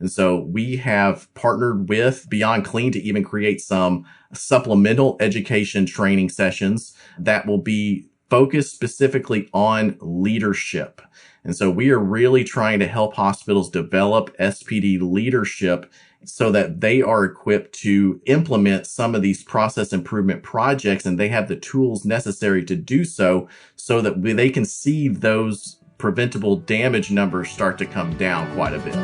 And so we have partnered with Beyond Clean to even create some supplemental education training sessions that will be focused specifically on leadership. And so we are really trying to help hospitals develop SPD leadership so that they are equipped to implement some of these process improvement projects, and they have the tools necessary to do so, so that they can see those preventable damage numbers start to come down quite a bit.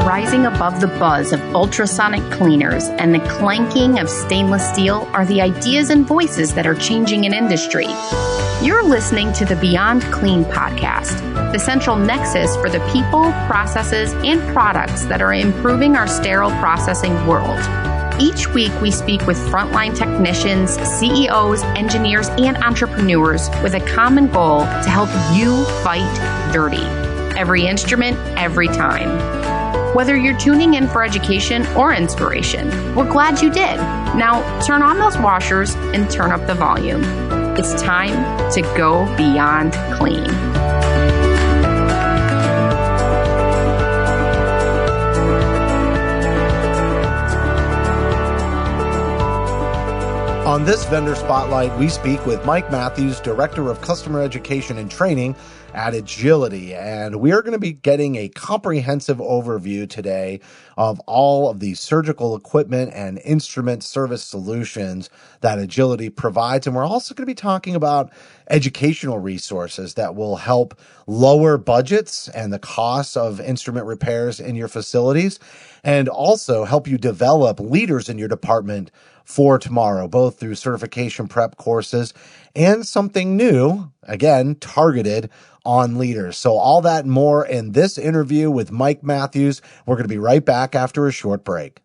Rising above the buzz of ultrasonic cleaners and the clanking of stainless steel are the ideas and voices that are changing an industry. You're listening to the Beyond Clean podcast, the central nexus for the people, processes, and products that are improving our sterile processing world. Each week, we speak with frontline technicians, CEOs, engineers, and entrepreneurs with a common goal to help you fight dirty. Every instrument, every time. Whether you're tuning in for education or inspiration, we're glad you did. Now, turn on those washers and turn up the volume. It's time to go beyond clean. On this Vendor Spotlight, we speak with Mike Matthews, Director of Customer Education and Training at Agiliti. And we are going to be getting a comprehensive overview today of all of the surgical equipment and instrument service solutions that Agiliti provides. And we're also going to be talking about educational resources that will help lower budgets and the costs of instrument repairs in your facilities, and also help you develop leaders in your department for tomorrow, both through certification prep courses and something new, again, targeted on leaders. So all that and more in this interview with Mike Matthews. We're going to be right back after a short break.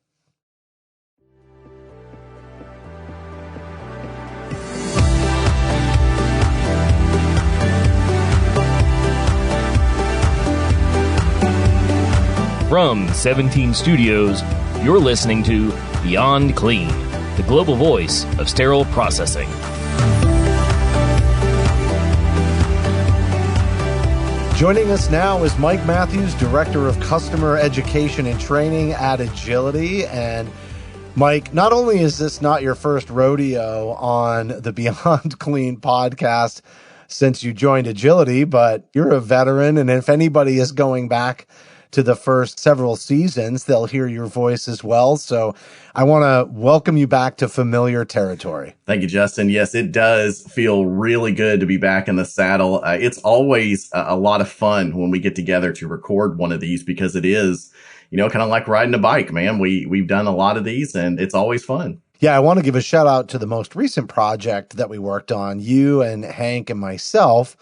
From 17 Studios, you're listening to Beyond Clean, the global voice of sterile processing. Joining us now is Mike Matthews, Director of Customer Education and Training at Agiliti. And Mike, not only is this not your first rodeo on the Beyond Clean podcast since you joined Agiliti, but you're a veteran. And if anybody is going back to the first several seasons, they'll hear your voice as well. So I want to welcome you back to familiar territory. Thank you, Justin. Yes, it does feel really good to be back in the saddle. It's always a lot of fun when we get together to record one of these, because it is, kind of like riding a bike, man. We've done a lot of these, and it's always fun. Yeah, I want to give a shout out to the most recent project that we worked on. You and Hank and myself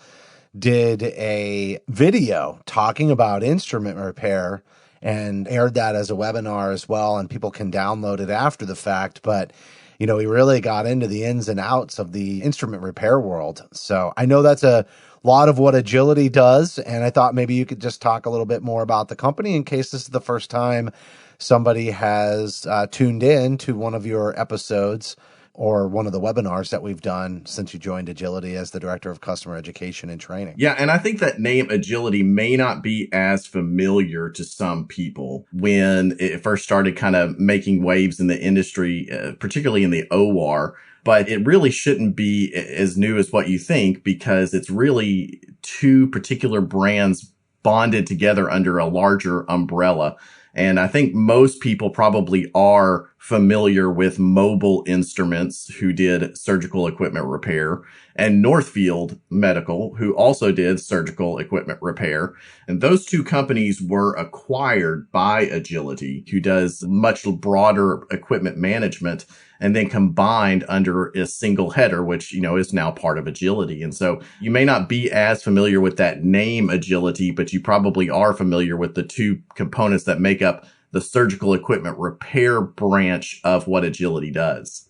did a video talking about instrument repair and aired that as a webinar as well, and people can download it after the fact. But, we really got into the ins and outs of the instrument repair world. So I know that's a lot of what Agiliti does, and I thought maybe you could just talk a little bit more about the company in case this is the first time somebody has tuned in to one of your episodes or one of the webinars that we've done since you joined Agiliti as the Director of Customer Education and Training. Yeah, and I think that name Agiliti may not be as familiar to some people when it first started kind of making waves in the industry, particularly in the OR. But it really shouldn't be as new as what you think, because it's really two particular brands bonded together under a larger umbrella. And I think most people probably are familiar with Mobile Instruments, who did surgical equipment repair, and Northfield Medical, who also did surgical equipment repair. And those two companies were acquired by Agiliti, who does much broader equipment management, and then combined under a single header, which, is now part of Agiliti. And so you may not be as familiar with that name Agiliti, but you probably are familiar with the two components that make up the surgical equipment repair branch of what Agiliti does.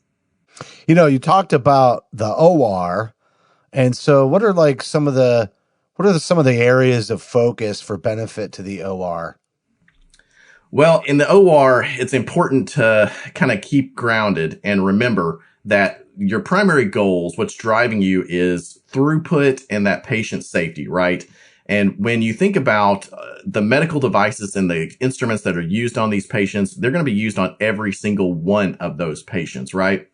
You talked about the OR. And so what are some of the areas of focus for benefit to the OR? Well, in the OR, it's important to kind of keep grounded and remember that your primary goals, what's driving you, is throughput and that patient safety, right? And when you think about the medical devices and the instruments that are used on these patients, they're going to be used on every single one of those patients, right?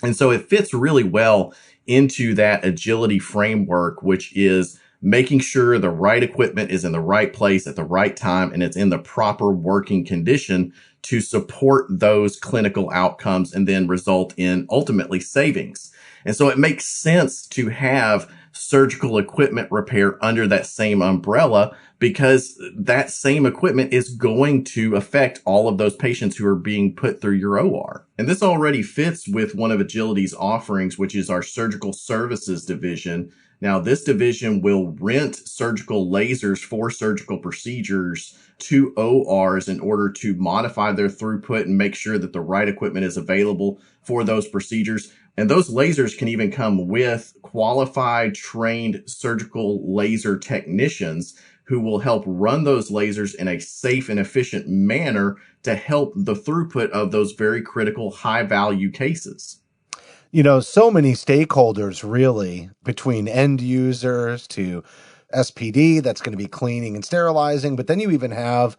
And so it fits really well into that agility framework, which is making sure the right equipment is in the right place at the right time and it's in the proper working condition to support those clinical outcomes and then result in ultimately savings. And so it makes sense to have surgical equipment repair under that same umbrella, because that same equipment is going to affect all of those patients who are being put through your OR. And this already fits with one of Agility's offerings, which is our surgical services division. Now, this division will rent surgical lasers for surgical procedures to ORs in order to modify their throughput and make sure that the right equipment is available for those procedures. And those lasers can even come with qualified, trained surgical laser technicians who will help run those lasers in a safe and efficient manner to help the throughput of those very critical, high-value cases. You know, so many stakeholders really, between end users to SPD, that's going to be cleaning and sterilizing, but then you even have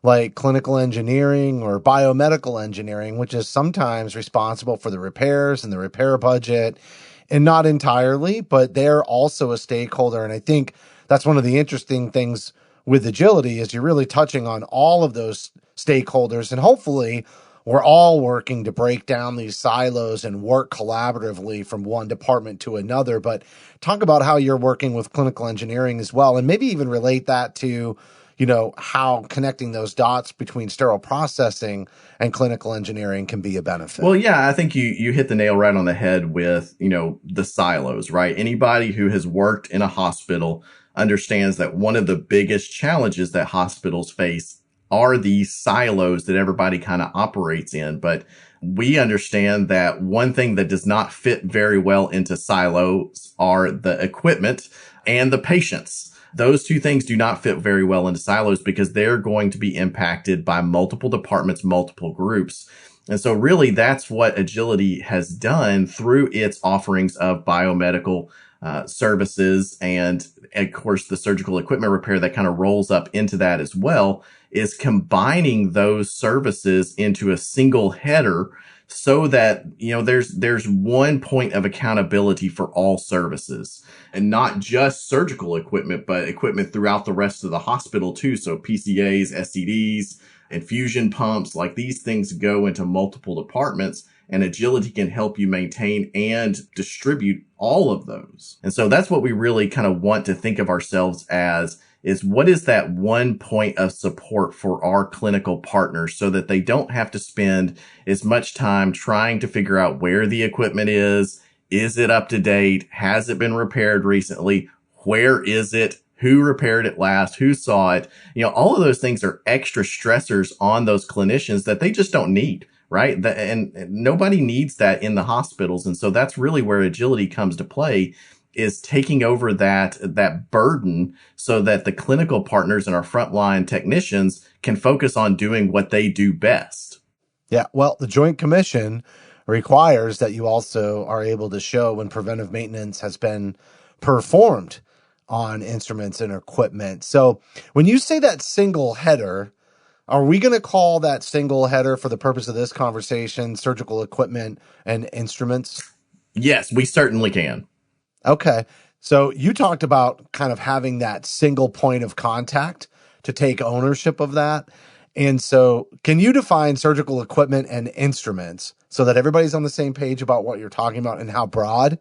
like clinical engineering or biomedical engineering, which is sometimes responsible for the repairs and the repair budget, and not entirely, but they're also a stakeholder. And I think that's one of the interesting things with Agility is you're really touching on all of those stakeholders, and hopefully we're all working to break down these silos and work collaboratively from one department to another. But talk about how you're working with clinical engineering as well, and maybe even relate that to, you know, how connecting those dots between sterile processing and clinical engineering can be a benefit. Well, yeah, I think you hit the nail right on the head with, you know, the silos, right? Anybody who has worked in a hospital understands that one of the biggest challenges that hospitals face are these silos that everybody kind of operates in. But we understand that one thing that does not fit very well into silos are the equipment and the patients. Those two things do not fit very well into silos because they're going to be impacted by multiple departments, multiple groups. And so really that's what Agility has done through its offerings of biomedical services, and of course the surgical equipment repair that kind of rolls up into that as well, is combining those services into a single header so that, you know, there's one point of accountability for all services, and not just surgical equipment, but equipment throughout the rest of the hospital too. So PCAs, SCDs, infusion pumps, like these things go into multiple departments, and Agility can help you maintain and distribute all of those. And so that's what we really kind of want to think of ourselves as, is what is that one point of support for our clinical partners so that they don't have to spend as much time trying to figure out where the equipment is it up to date? Has it been repaired recently? Where is it? Who repaired it last? Who saw it? You know, all of those things are extra stressors on those clinicians that they just don't need, right? And nobody needs that in the hospitals. And so that's really where Agility comes to play, is taking over that burden so that the clinical partners and our frontline technicians can focus on doing what they do best. Yeah, well, the Joint Commission requires that you also are able to show when preventive maintenance has been performed on instruments and equipment. So when you say that single header, are we going to call that single header, for the purpose of this conversation, surgical equipment and instruments? Yes, we certainly can. Okay. So you talked about kind of having that single point of contact to take ownership of that. And so can you define surgical equipment and instruments so that everybody's on the same page about what you're talking about and how broad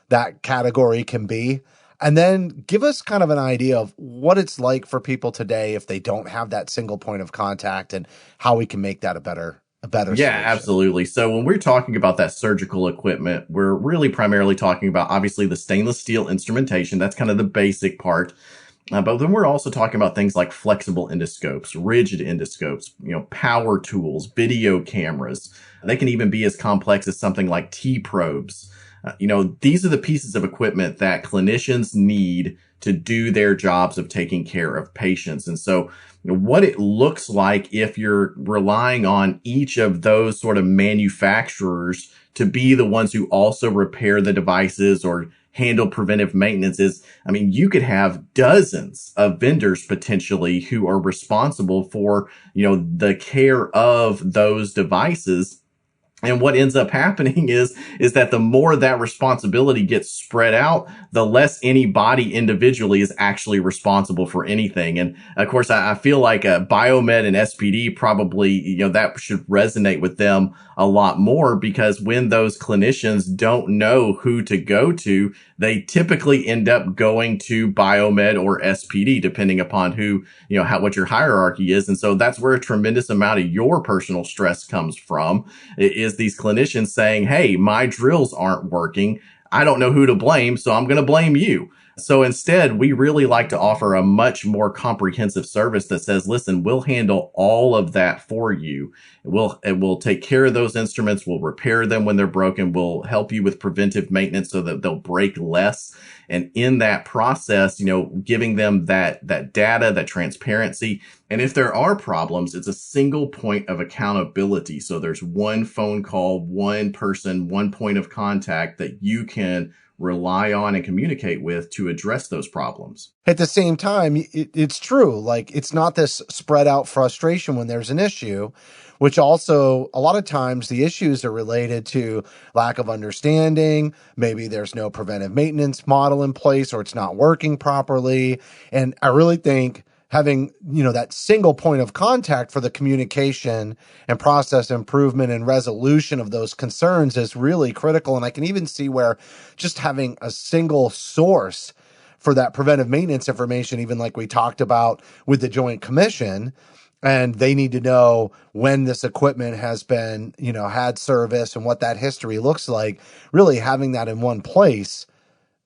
that category can be? And then give us kind of an idea of what it's like for people today if they don't have that single point of contact, and how we can make that a better solution. Yeah, absolutely. So when we're talking about that surgical equipment, we're really primarily talking about obviously the stainless steel instrumentation. That's kind of the basic part. But then we're also talking about things like flexible endoscopes, rigid endoscopes, you know, power tools, video cameras. They can even be as complex as something like T-probes. You know, these are the pieces of equipment that clinicians need to do their jobs of taking care of patients. And so, you know, what it looks like if you're relying on each of those sort of manufacturers to be the ones who also repair the devices or handle preventive maintenance is, I mean, you could have dozens of vendors potentially who are responsible for, the care of those devices. And what ends up happening is that the more that responsibility gets spread out, the less any body individually is actually responsible for anything. And of course, I feel like Biomed and SPD probably, that should resonate with them a lot more, because when those clinicians don't know who to go to, they typically end up going to Biomed or SPD, depending upon who, what your hierarchy is. And so that's where a tremendous amount of your personal stress comes from, is these clinicians saying, hey, my drills aren't working. I don't know who to blame, so I'm going to blame you. So instead, we really like to offer a much more comprehensive service that says, listen, we'll handle all of that for you. We'll take care of those instruments. We'll repair them when they're broken. We'll help you with preventive maintenance so that they'll break less. And in that process, giving them that data, that transparency. And if there are problems, it's a single point of accountability. So there's one phone call, one person, one point of contact that you can rely on and communicate with to address those problems. At the same time, it's true. Like, it's not this spread out frustration when there's an issue, which also a lot of times the issues are related to lack of understanding. Maybe there's no preventive maintenance model in place, or it's not working properly. And I really think having, that single point of contact for the communication and process improvement and resolution of those concerns is really critical. And I can even see where just having a single source for that preventive maintenance information, even like we talked about with the Joint Commission, and they need to know when this equipment has been, had service and what that history looks like. Really having that in one place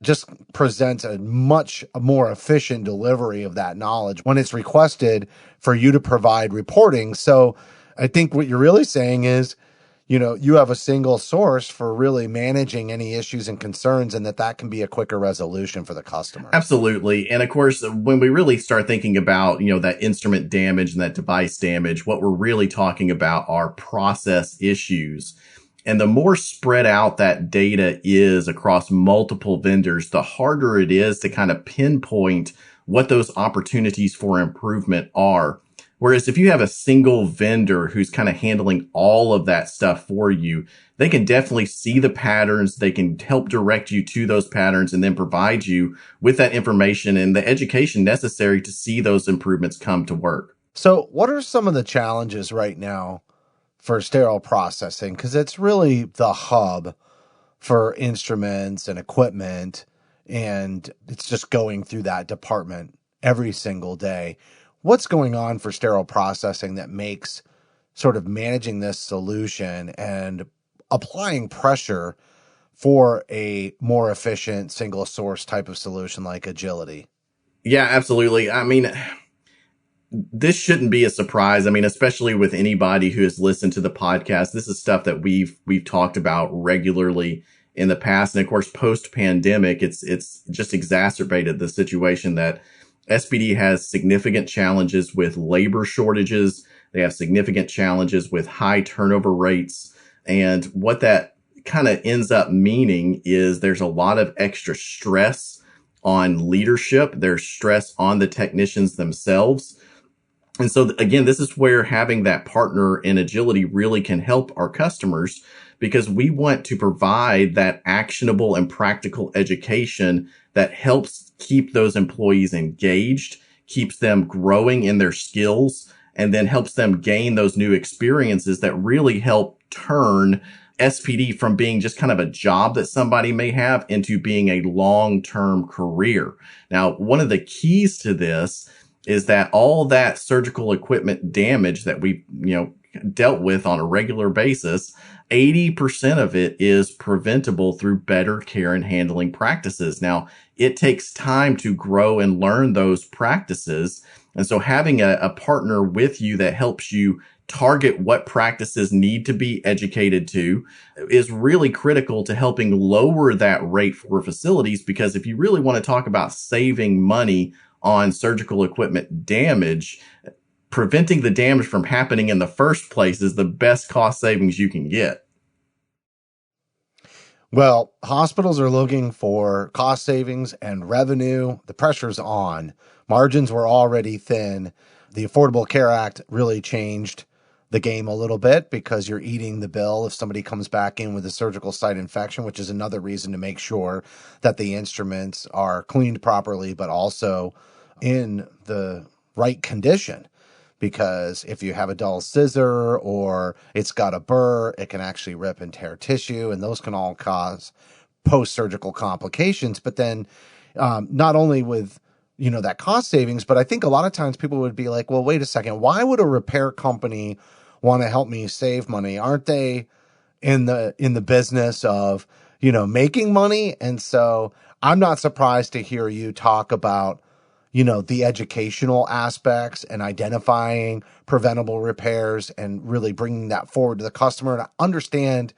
just presents a much more efficient delivery of that knowledge when it's requested for you to provide reporting. So I think what you're really saying is, you have a single source for really managing any issues and concerns, and that can be a quicker resolution for the customer. Absolutely. And of course, when we really start thinking about, that instrument damage and that device damage, what we're really talking about are process issues. And the more spread out that data is across multiple vendors, the harder it is to kind of pinpoint what those opportunities for improvement are. Whereas if you have a single vendor who's kind of handling all of that stuff for you, they can definitely see the patterns. They can help direct you to those patterns and then provide you with that information and the education necessary to see those improvements come to work. So what are some of the challenges right now for sterile processing? Because it's really the hub for instruments and equipment, and it's just going through that department every single day. What's going on for sterile processing that makes sort of managing this solution and applying pressure for a more efficient single source type of solution like Agiliti? Yeah, absolutely. I mean, this shouldn't be a surprise. I mean, especially with anybody who has listened to the podcast, this is stuff that we've talked about regularly in the past. And of course, post-pandemic, it's just exacerbated the situation that SPD has significant challenges with labor shortages. They have significant challenges with high turnover rates. And what that kind of ends up meaning is there's a lot of extra stress on leadership. There's stress on the technicians themselves. And so again, this is where having that partner in Agiliti really can help our customers, because we want to provide that actionable and practical education that helps keep those employees engaged, keeps them growing in their skills, and then helps them gain those new experiences that really help turn SPD from being just kind of a job that somebody may have into being a long-term career. Now, one of the keys to this is that all that surgical equipment damage that we, dealt with on a regular basis, 80% of it is preventable through better care and handling practices. Now, it takes time to grow and learn those practices. And so having a partner with you that helps you target what practices need to be educated to is really critical to helping lower that rate for facilities. Because if you really want to talk about saving money on surgical equipment damage, preventing the damage from happening in the first place is the best cost savings you can get. Well, hospitals are looking for cost savings and revenue. The pressure's on. Margins were already thin. The Affordable Care Act really changed the game a little bit because you're eating the bill if somebody comes back in with a surgical site infection, which is another reason to make sure that the instruments are cleaned properly, but also in the right condition. Because if you have a dull scissor or it's got a burr, it can actually rip and tear tissue, and those can all cause post-surgical complications. But then not only with, that cost savings, but I think a lot of times people would be like, well, wait a second, why would a repair company want to help me save money? Aren't they in the business of, making money? And so I'm not surprised to hear you talk about the educational aspects and identifying preventable repairs and really bringing that forward to the customer to understand,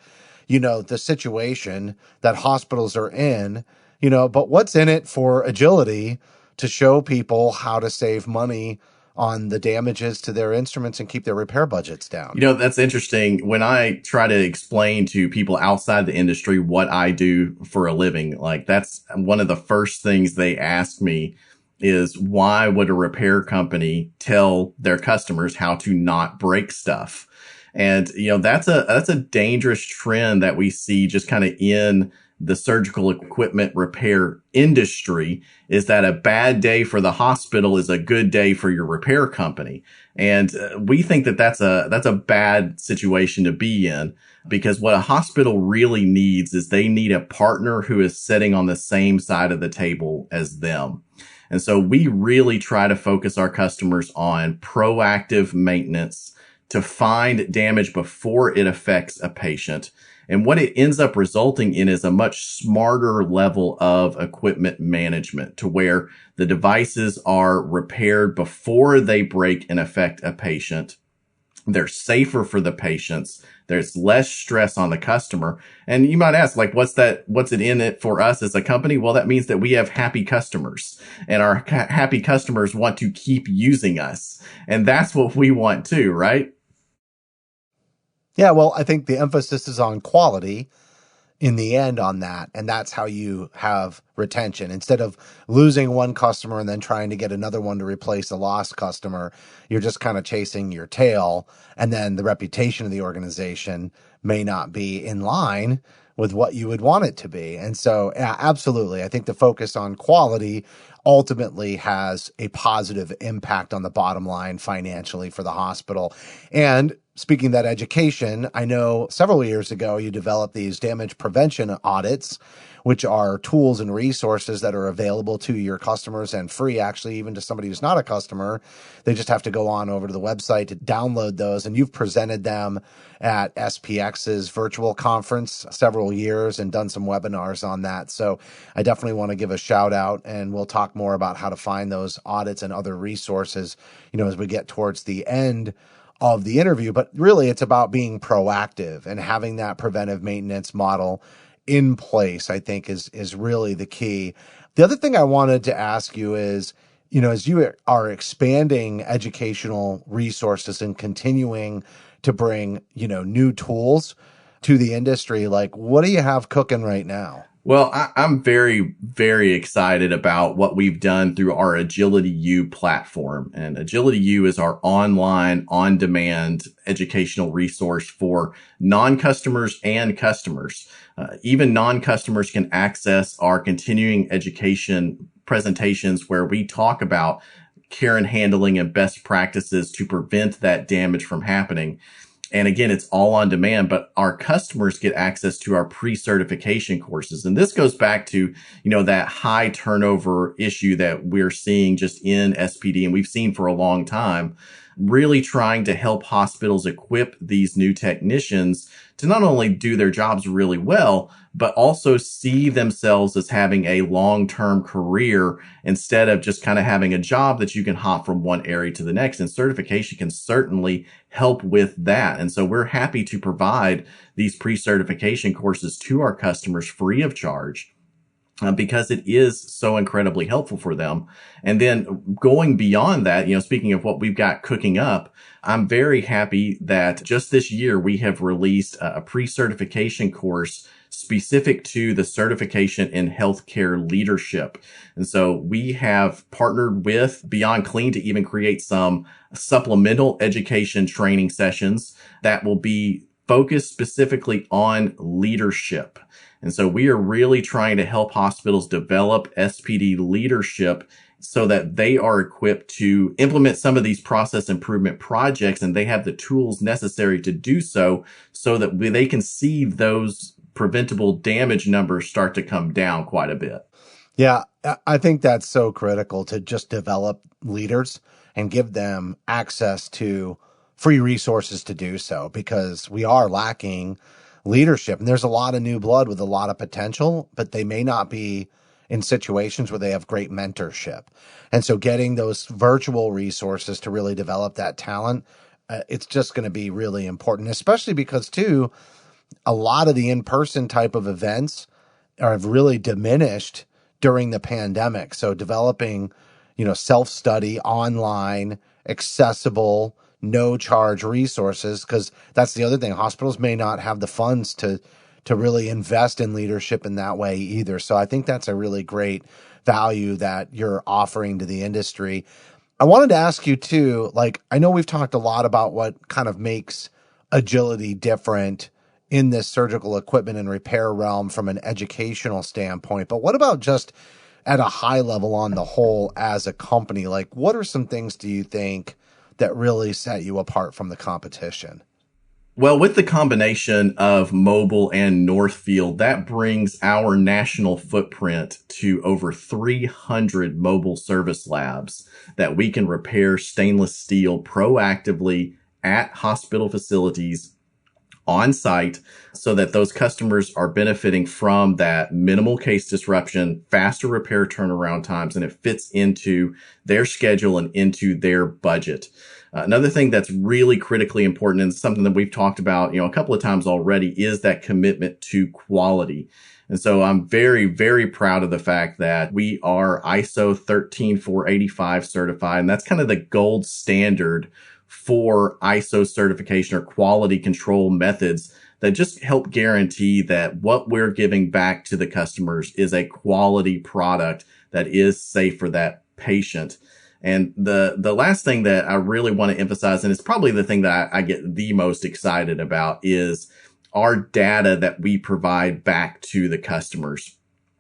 the situation that hospitals are in, but what's in it for Agiliti to show people how to save money on the damages to their instruments and keep their repair budgets down. That's interesting. When I try to explain to people outside the industry what I do for a living, like that's one of the first things they ask me is why would a repair company tell their customers how to not break stuff? And, that's a dangerous trend that we see just kind of in the surgical equipment repair industry, is that a bad day for the hospital is a good day for your repair company. And we think that that's a bad situation to be in, because what a hospital really needs is they need a partner who is sitting on the same side of the table as them. And so we really try to focus our customers on proactive maintenance to find damage before it affects a patient. And what it ends up resulting in is a much smarter level of equipment management, to where the devices are repaired before they break and affect a patient. They're safer for the patients. There's less stress on the customer. And you might ask, like, what's it in it for us as a company? Well, that means that we have happy customers, and our happy customers want to keep using us. And that's what we want too, right? Yeah, well, I think the emphasis is on quality in the end on that. And that's how you have retention. Instead of losing one customer and then trying to get another one to replace a lost customer, you're just kind of chasing your tail. And then the reputation of the organization may not be in line with what you would want it to be. And so, yeah, absolutely. I think the focus on quality ultimately has a positive impact on the bottom line financially for the hospital. And speaking of that education, I know several years ago you developed these damage prevention audits, which are tools and resources that are available to your customers and free, actually, even to somebody who's not a customer. They just have to go on over to the website to download those. And you've presented them at SPX's virtual conference several years and done some webinars on that. So I definitely want to give a shout out, and we'll talk more about how to find those audits and other resources, as we get towards the end of the interview. But really, it's about being proactive and having that preventive maintenance model in place, I think is really the key. The other thing I wanted to ask you is, as you are expanding educational resources and continuing to bring, new tools to the industry, like, what do you have cooking right now? Well, I'm very, very excited about what we've done through our Agiliti U platform. And Agiliti U is our online, on-demand educational resource for non-customers and customers. Even non-customers can access our continuing education presentations, where we talk about care and handling and best practices to prevent that damage from happening. And again, it's all on demand, but our customers get access to our pre-certification courses. And this goes back to, that high turnover issue that we're seeing just in SPD, and we've seen for a long time, really trying to help hospitals equip these new technicians to not only do their jobs really well, but also see themselves as having a long-term career instead of just kind of having a job that you can hop from one area to the next. And certification can certainly help with that. And so we're happy to provide these pre-certification courses to our customers free of charge, because it is so incredibly helpful for them. And then going beyond that, speaking of what we've got cooking up, I'm very happy that just this year we have released a pre-certification course specific to the certification in healthcare leadership. And so we have partnered with Beyond Clean to even create some supplemental education training sessions that will be focused specifically on leadership. And so we are really trying to help hospitals develop SPD leadership so that they are equipped to implement some of these process improvement projects, and they have the tools necessary to do so, so that they can see those preventable damage numbers start to come down quite a bit. Yeah, I think that's so critical to just develop leaders and give them access to free resources to do so, because we are lacking leadership. And there's a lot of new blood with a lot of potential, but they may not be in situations where they have great mentorship. And so getting those virtual resources to really develop that talent, it's just going to be really important, especially because, too, a lot of the in-person type of events have really diminished during the pandemic. So developing, self-study, online, accessible, no charge resources, because that's the other thing. Hospitals may not have the funds to really invest in leadership in that way either. So I think that's a really great value that you're offering to the industry. I wanted to ask you too, I know we've talked a lot about what kind of makes Agiliti different in this surgical equipment and repair realm from an educational standpoint, but what about just at a high level on the whole as a company? What are some things do you think that really set you apart from the competition? Well, with the combination of mobile and Northfield, that brings our national footprint to over 300 mobile service labs that we can repair stainless steel proactively at hospital facilities on site, so that those customers are benefiting from that minimal case disruption, faster repair turnaround times, and it fits into their schedule and into their budget. Another thing that's really critically important, and something that we've talked about, a couple of times already, is that commitment to quality. And so I'm very, very proud of the fact that we are ISO 13485 certified, and that's kind of the gold standard for ISO certification or quality control methods that just help guarantee that what we're giving back to the customers is a quality product that is safe for that patient. And the last thing that I really want to emphasize, and it's probably the thing that I get the most excited about, is our data that we provide back to the customers.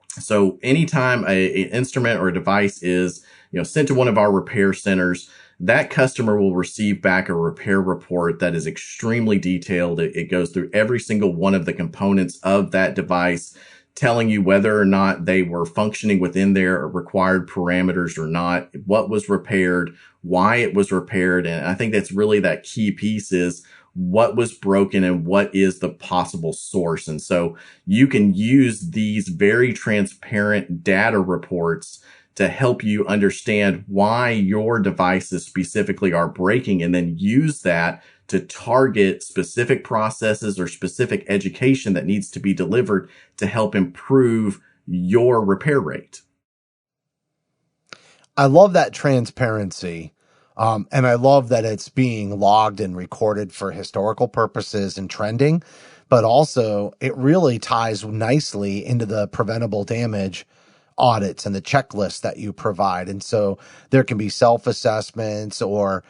So anytime an instrument or a device is, sent to one of our repair centers, that customer will receive back a repair report that is extremely detailed. It goes through every single one of the components of that device, telling you whether or not they were functioning within their required parameters or not, what was repaired, why it was repaired. And I think that's really that key piece, is what was broken and what is the possible source. And so you can use these very transparent data reports to help you understand why your devices specifically are breaking, and then use that to target specific processes or specific education that needs to be delivered to help improve your repair rate. I love that transparency. And I love that it's being logged and recorded for historical purposes and trending, but also it really ties nicely into the preventable damage audits and the checklists that you provide. And so there can be self-assessments, or,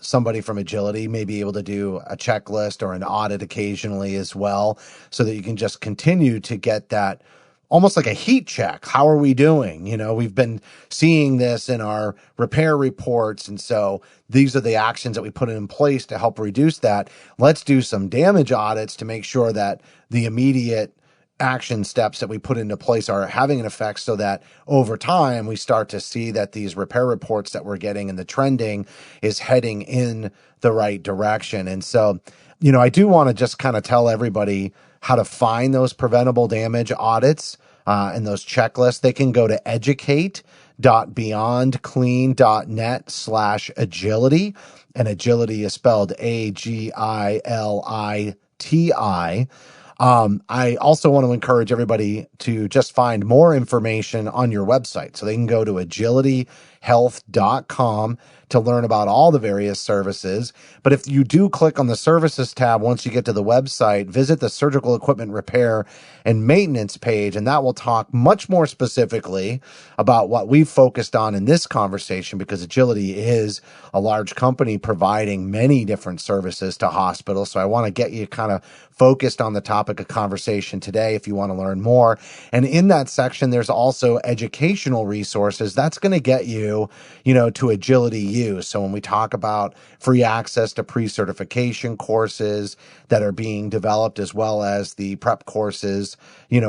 somebody from Agiliti may be able to do a checklist or an audit occasionally as well, so that you can just continue to get that almost like a heat check. How are we doing? We've been seeing this in our repair reports. And so these are the actions that we put in place to help reduce that. Let's do some damage audits to make sure that the immediate action steps that we put into place are having an effect, so that over time we start to see that these repair reports that we're getting and the trending is heading in the right direction. And so, I do want to just kind of tell everybody how to find those preventable damage audits and those checklists. They can go to educate.beyondclean.net/Agiliti, and Agiliti is spelled AGILITI. I also want to encourage everybody to just find more information on your website. So they can go to agilitihealth.com agilityhealth.com to learn about all the various services. But if you do click on the services tab, once you get to the website, visit the surgical equipment repair and maintenance page, and that will talk much more specifically about what we've focused on in this conversation, because Agiliti is a large company providing many different services to hospitals. So I want to get you kind of focused on the topic of conversation today if you want to learn more. And in that section, there's also educational resources. That's going to get you, to Agiliti use. So when we talk about free access to pre-certification courses that are being developed, as well as the prep courses,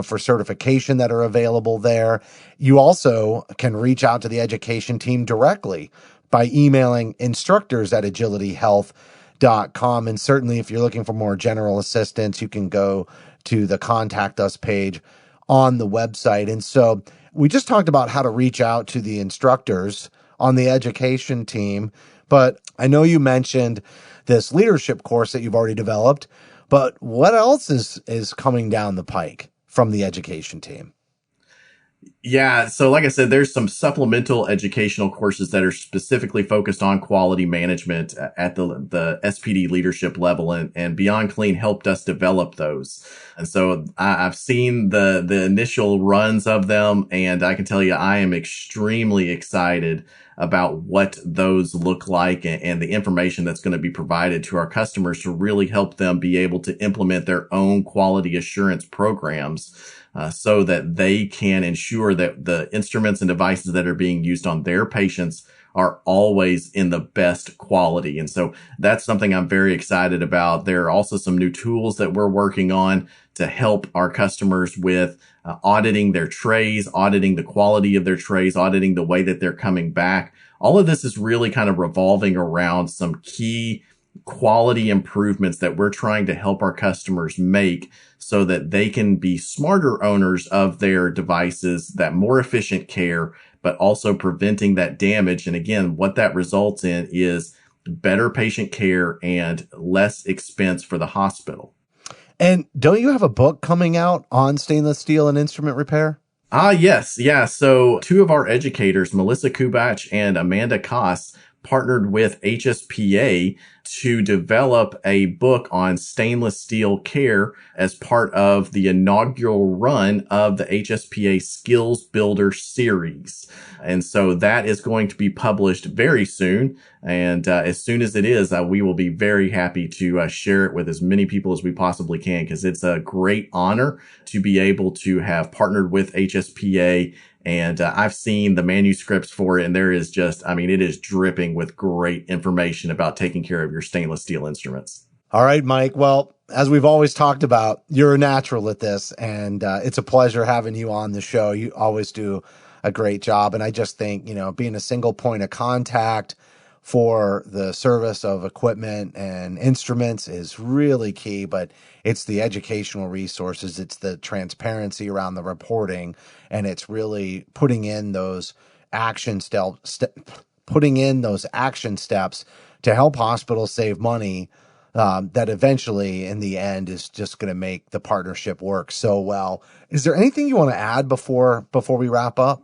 for certification that are available there, you also can reach out to the education team directly by emailing instructors@agilityhealth.com. And certainly if you're looking for more general assistance, you can go to the contact us page on the website. And so we just talked about how to reach out to the instructors on the education team, but I know you mentioned this leadership course that you've already developed, but what else is coming down the pike from the education team? Yeah. So like I said, there's some supplemental educational courses that are specifically focused on quality management at the SPD leadership level, and Beyond Clean helped us develop those. And so I've seen the initial runs of them, and I can tell you, I am extremely excited about what those look like and the information that's going to be provided to our customers to really help them be able to implement their own quality assurance programs. So that they can ensure that the instruments and devices that are being used on their patients are always in the best quality. And so that's something I'm very excited about. There are also some new tools that we're working on to help our customers with auditing their trays, auditing the quality of their trays, auditing the way that they're coming back. All of this is really kind of revolving around some key quality improvements that we're trying to help our customers make so that they can be smarter owners of their devices, that more efficient care, but also preventing that damage. And again, what that results in is better patient care and less expense for the hospital. And don't you have a book coming out on stainless steel and instrument repair? Yes. Yeah. So two of our educators, Melissa Kubach and Amanda Koss, partnered with HSPA to develop a book on stainless steel care as part of the inaugural run of the HSPA Skills Builder series. And so that is going to be published very soon. And as soon as it is, we will be very happy to share it with as many people as we possibly can, because it's a great honor to be able to have partnered with HSPA. And I've seen the manuscripts for it, and there is just, it is dripping with great information about taking care of your stainless steel instruments. All right, Mike. Well, as we've always talked about, you're a natural at this, and it's a pleasure having you on the show. You always do a great job. And I just think, being a single point of contact for the service of equipment and instruments is really key, but it's the educational resources, it's the transparency around the reporting, and it's really putting in those action steps to help hospitals save money, that eventually in the end is just going to make the partnership work so well. Is there anything you want to add before we wrap up?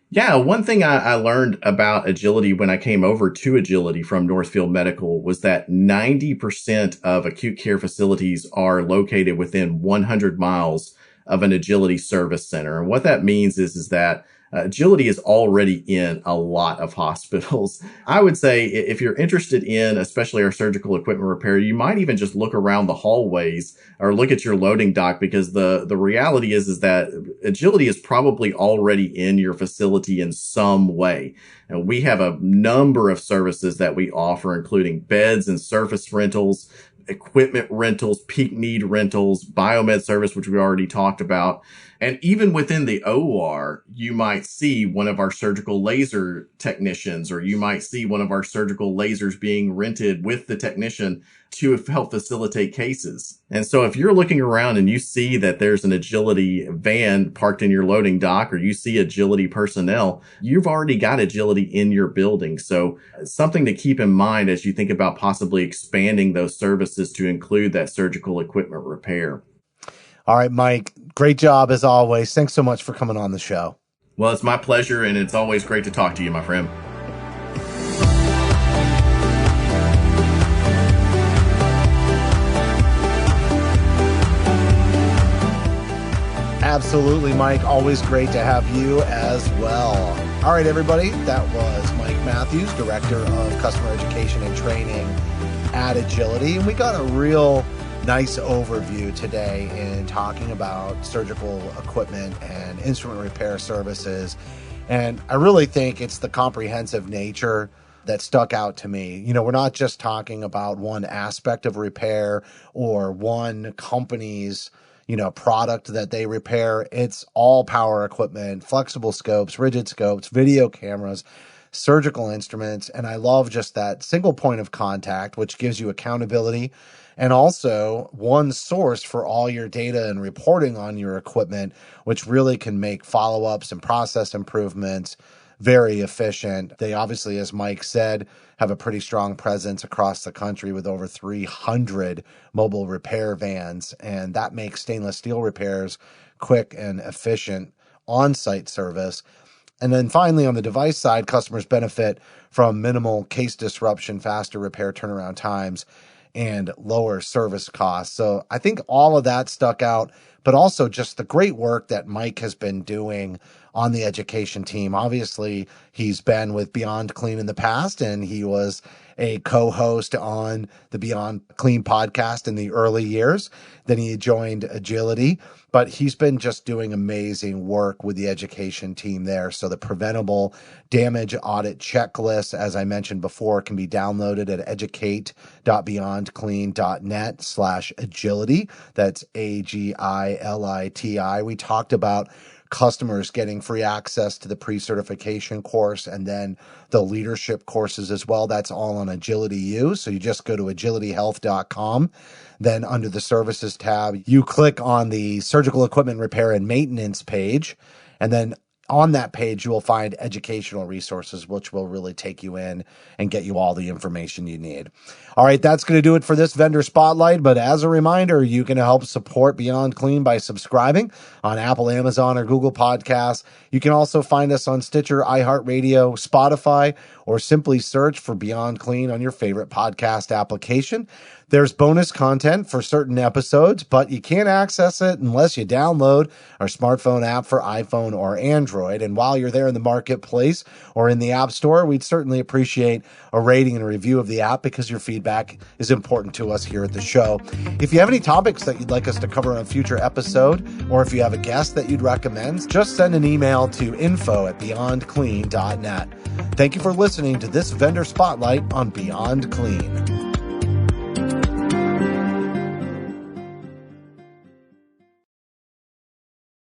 Yeah, one thing I learned about Agiliti when I came over to Agiliti from Northfield Medical was that 90% of acute care facilities are located within 100 miles of an Agiliti service center. And what that means is that Agiliti is already in a lot of hospitals. I would say if you're interested in, especially our surgical equipment repair, you might even just look around the hallways or look at your loading dock, because the reality is that Agiliti is probably already in your facility in some way. And we have a number of services that we offer, including beds and surface rentals, equipment rentals, peak need rentals, biomed service, which we already talked about. And even within the OR, you might see one of our surgical laser technicians, or you might see one of our surgical lasers being rented with the technician to help facilitate cases. And so if you're looking around and you see that there's an Agiliti van parked in your loading dock, or you see Agiliti personnel, you've already got Agiliti in your building. So something to keep in mind as you think about possibly expanding those services to include that surgical equipment repair. All right, Mike, great job as always. Thanks so much for coming on the show. Well, it's my pleasure, and it's always great to talk to you, my friend. Absolutely, Mike. Always great to have you as well. All right, everybody. That was Mike Matthews, Director of Customer Education and Training at Agiliti. And we got a real nice overview today in talking about surgical equipment and instrument repair services. And I really think it's the comprehensive nature that stuck out to me. You know, we're not just talking about one aspect of repair or one company's product that they repair. It's all power equipment, flexible scopes, rigid scopes, video cameras, surgical instruments. And I love just that single point of contact, which gives you accountability and also one source for all your data and reporting on your equipment, which really can make follow-ups and process improvements very efficient. They obviously, as Mike said, have a pretty strong presence across the country with over 300 mobile repair vans, and that makes stainless steel repairs quick and efficient on-site service. And then finally, on the device side, customers benefit from minimal case disruption, faster repair turnaround times, and lower service costs. So I think all of that stuck out, but also just the great work that Mike has been doing on the education team. Obviously, he's been with Beyond Clean in the past, and he was a co-host on the Beyond Clean podcast in the early years. Then he joined Agiliti, but he's been just doing amazing work with the education team there. So the preventable damage audit checklist, as I mentioned before, can be downloaded at educate.beyondclean.net/agility. That's AGILITI. We talked about customers getting free access to the pre-certification course and then the leadership courses as well. That's all on Agiliti U. So you just go to agilityhealth.com. Then under the services tab, you click on the surgical equipment repair and maintenance page. And then on that page, you will find educational resources, which will really take you in and get you all the information you need. All right, that's going to do it for this vendor spotlight. But as a reminder, you can help support Beyond Clean by subscribing on Apple, Amazon, or Google Podcasts. You can also find us on Stitcher, iHeartRadio, Spotify, or simply search for Beyond Clean on your favorite podcast application. There's bonus content for certain episodes, but you can't access it unless you download our smartphone app for iPhone or Android. And while you're there in the marketplace or in the App Store, we'd certainly appreciate a rating and a review of the app because your feedback is important to us here at the show. If you have any topics that you'd like us to cover on a future episode, or if you have a guest that you'd recommend, just send an email to info@beyondclean.net. Thank you for listening to this vendor spotlight on Beyond Clean.